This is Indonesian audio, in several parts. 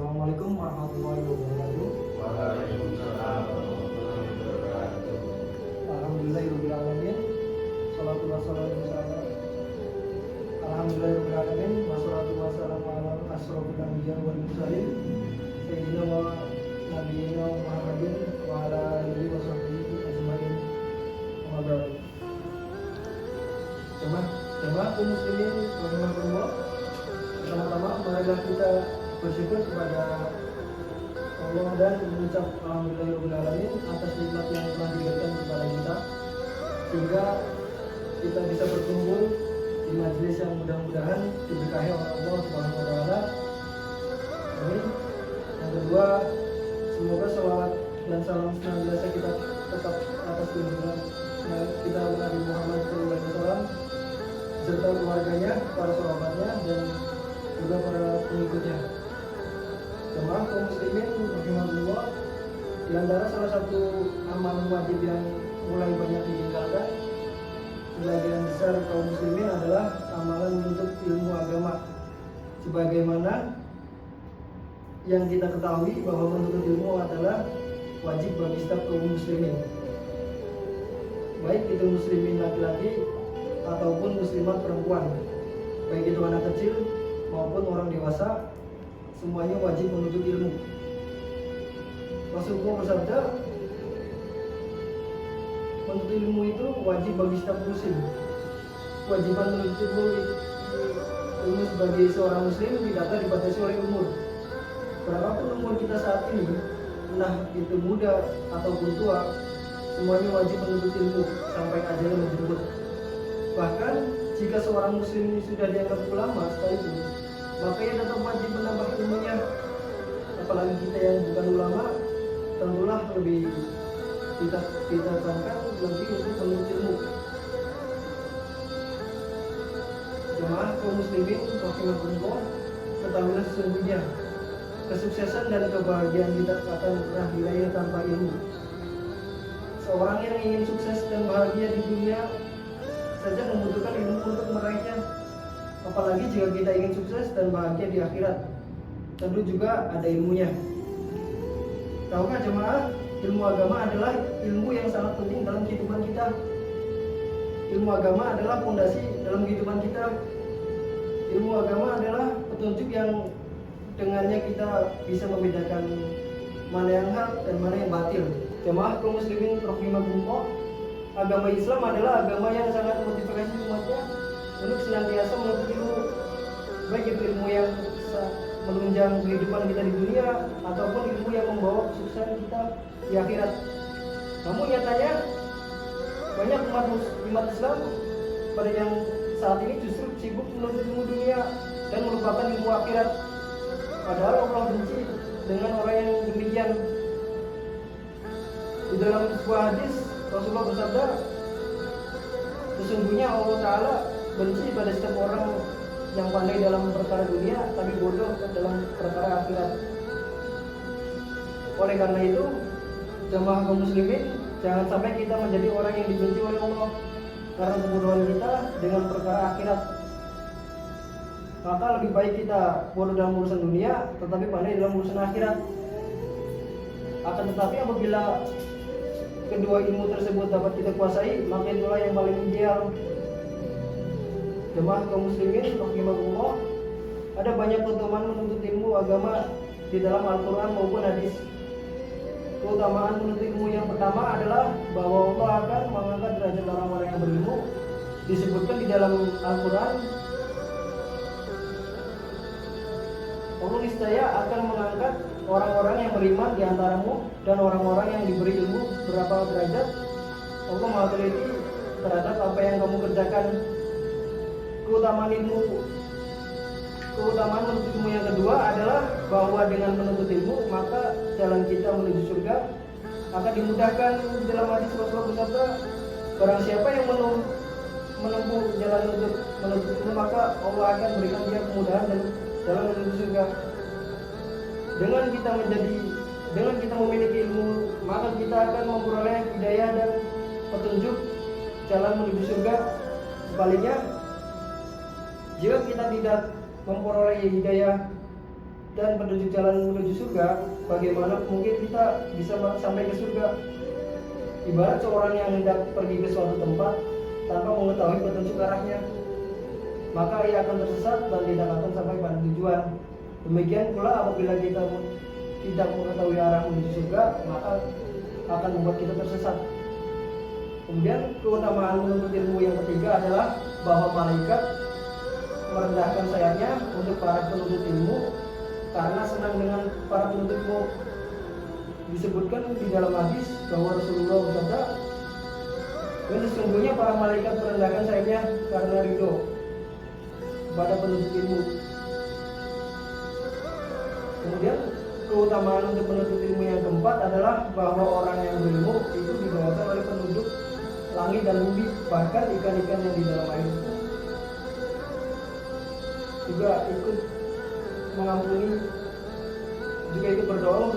Assalamualaikum warahmatullahi wabarakatuh. Waalaikumsalam warahmatullahi wabarakatuh. Alhamdulillahirabbil alamin. Shalatu wassalamu Alhamdulillahirabbil alamin. Wassalatu wassalamu ala asyrofil anbiya wal mursalin sayyidina wa nabiyina Muhammadin wa ala alihi wa sahbihi ajmain. Amma ba'd. Jemaah kaum muslimin rahimakumullah. Pertama-tama marilah kita bersyukur kepada Allah dan mengucap alhamdulillahirabbil alamin atas nikmat yang telah diberikan kepada kita, sehingga kita bisa berkumpul di majelis yang mudah-mudahan diberkahi oleh Allah Subhanahu wa taala. Amin. Yang kedua, semoga salawat dan salam senantiasa kita tetap atas junjungan kita Nabi Muhammad SAW serta keluarganya, para sahabatnya, dan juga para pengikutnya. Jemaah kaum muslimin rahimahullah, di antara salah satu amal wajib yang mulai banyak ditinggalkan sebagian besar kaum muslimin adalah amalan menuntut ilmu agama. Sebagaimana yang kita ketahui bahwa menuntut ilmu adalah wajib bagi setiap kaum muslimin, baik itu muslimin laki-laki ataupun muslimat perempuan, baik itu anak kecil maupun orang dewasa, semuanya wajib menuntut ilmu. Rasulullah bersabda, menuntut ilmu itu wajib bagi setiap muslim. Kewajiban menuntut ilmu sebagai seorang muslim tidaklah dibatasi oleh umur. Berapapun umur kita saat ini, entah itu muda ataupun tua, semuanya wajib menuntut ilmu sampai ajalnya menjemput. Bahkan jika seorang muslim ini sudah dianggap ulama sekalipun, maka ia tetap wajib menambah ilmunya. Apalagi kita yang bukan ulama, tentulah lebih kita tekankan lebih untuk menuntut ilmu. Jemaah kaum muslimin rahimahullah, ketahuilah sesungguhnya kesuksesan dan kebahagiaan kita akan pernah diraih tanpa ilmu. Seorang yang ingin sukses dan bahagia di dunia saja membutuhkan ilmu untuk meraihnya. Apalagi jika kita ingin sukses dan bahagia di akhirat, tentu juga ada ilmunya. Tahukah jemaah, ilmu agama adalah ilmu yang sangat penting dalam kehidupan kita. Ilmu agama adalah fondasi dalam kehidupan kita. Ilmu agama adalah petunjuk yang dengannya kita bisa membedakan mana yang hak dan mana yang batil. Jemaah kaum muslimin rahimahumullah, agama Islam adalah agama yang sangat memotivasi umatnya untuk senantiasa menuntut ilmu, baik itu ilmu yang menunjang kehidupan kita di dunia ataupun ilmu yang membawa kesuksesan kita di akhirat. Namun nyatanya banyak umat Islam pada yang saat ini justru sibuk menuntut ilmu dunia dan melupakan ilmu akhirat. Padahal Allah benci dengan orang yang demikian. Di dalam sebuah hadis Rasulullah bersabda, sesungguhnya Allah Ta'ala benci pada setiap orang yang pandai dalam perkara dunia tapi bodoh dalam perkara akhirat. Oleh karena itu, jemaah kaum muslimin, jangan sampai kita menjadi orang yang dibenci oleh Allah karena kebodohan kita dengan perkara akhirat. Maka lebih baik kita bodoh dalam urusan dunia tetapi pandai dalam urusan akhirat. Akan tetapi apabila kedua ilmu tersebut dapat kita kuasai, maka itulah yang paling ideal. Jemaah kaum muslimin rahimahullah, ada banyak keutamaan menuntut ilmu agama di dalam Al-Quran maupun hadis. Keutamaan menuntut ilmu yang pertama adalah bahwa Allah akan mengangkat derajat orang-orang yang berilmu. Disebutkan di dalam Al-Quran, Allah niscaya akan mengangkat orang-orang yang beriman di antaramu dan orang-orang yang diberi ilmu berapa derajat. Allah Maha Teliti terhadap apa yang kamu kerjakan. Keutamaan menuntut ilmu yang kedua adalah bahwa dengan menuntut ilmu maka jalan kita menuju surga akan dimudahkan. Di dalam hadis Rasulullah bersabda, barang siapa yang menempuh jalan untuk menuntut ilmu maka Allah akan berikan dia kemudahan dan jalan menuju surga. Dengan kita memiliki ilmu, maka kita akan memperoleh hidayah dan petunjuk jalan menuju surga. Sebaliknya, jika kita tidak memperoleh hidayah dan petunjuk jalan menuju surga, bagaimana mungkin kita bisa sampai ke surga? Ibarat seorang yang hendak pergi ke suatu tempat tanpa mengetahui petunjuk arahnya, maka ia akan tersesat dan tidak akan sampai pada tujuan. Demikian pula apabila kita tidak mengetahui arah menuju surga, maka akan membuat kita tersesat. Kemudian keutamaan menuntut ilmu yang ketiga adalah bahwa malaikat merendahkan sayapnya untuk para penuntut ilmu karena senang dengan para penuntut ilmu. Disebutkan di dalam hadis bahwa Rasulullah bersabda, dan sesungguhnya para malaikat merendahkan sayapnya karena ridho kepada penuntut ilmu. Kemudian keutamaan untuk penuntut ilmu yang keempat adalah bahwa orang yang berilmu itu dibawakan oleh penduduk langit dan bumi, bahkan ikan-ikan yang di dalam air itu juga ikut mengampuni, juga ikut berdoa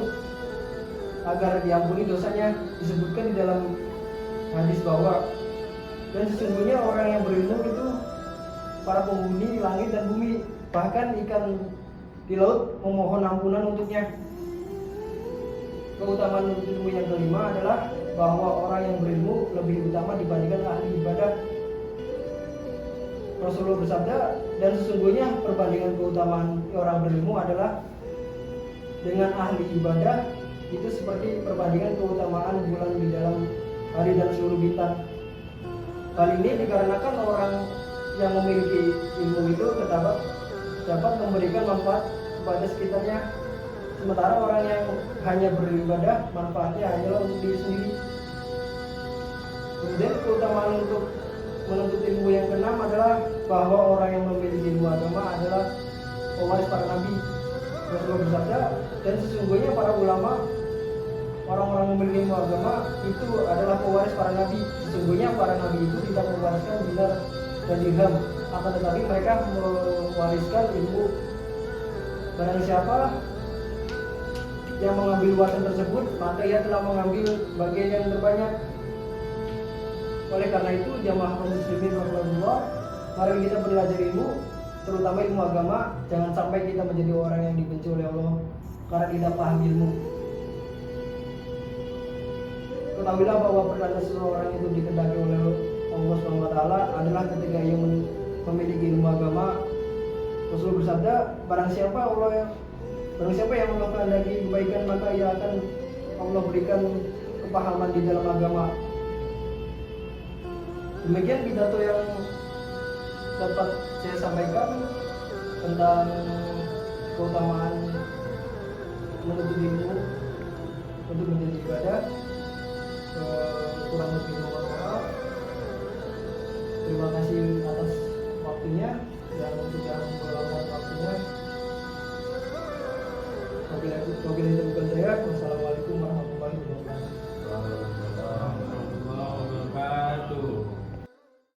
agar diampuni dosanya. Disebutkan di dalam hadis bahwa dan sesungguhnya orang yang berilmu itu para penghuni langit dan bumi, bahkan ikan di laut memohon ampunan untuknya. Keutamaan menuntut ilmu yang kelima adalah bahwa orang yang berilmu lebih utama dibandingkan ahli ibadah. Rasulullah bersabda, dan sesungguhnya perbandingan keutamaan orang berilmu adalah dengan ahli ibadah itu seperti perbandingan keutamaan bulan di dalam hari dan seluruh bintang. Hal ini dikarenakan orang yang memiliki ilmu itu dapat memberikan manfaat kepada sekitarnya, sementara orang yang hanya beribadah manfaatnya hanyalah untuk diri sendiri. Kemudian keutamaan untuk menuntut ilmu yang keenam adalah bahwa orang yang memiliki ilmu agama adalah pewaris para nabi. Rasulullah bersabda, dan sesungguhnya para ulama, orang-orang memiliki ilmu agama itu adalah pewaris para nabi. Sesungguhnya para nabi itu tidak mewariskan dinar dan dirham, akan tetapi mereka mewariskan ilmu. Barang siapa yang mengambil warisan tersebut, maka ia telah mengambil bagian yang terbanyak. Oleh karena itu, jamaah kaum muslimin rahimahullah, mari kita belajar ilmu, terutama ilmu agama. Jangan sampai kita menjadi orang yang dibenci oleh Allah karena tidak paham ilmu. Ketahuilah bahwa pertanda seseorang itu dikehendaki oleh Allah SWT adalah ketika ia memiliki ilmu agama. Rasulullah bersabda, barang siapa yang Allah kehendaki kebaikan, maka ia akan Allah berikan kepahaman di dalam agama. Demikian pidato yang dapat saya sampaikan tentang keutamaan menuntut ilmu untuk menjadi ibadah. Kurang lebih mohon maaf. Terima kasih atas waktunya dan sudah meluangkan waktunya. Wabillahi taufiq wal hidayah. Wassalamualaikum warahmatullahi wabarakatuh.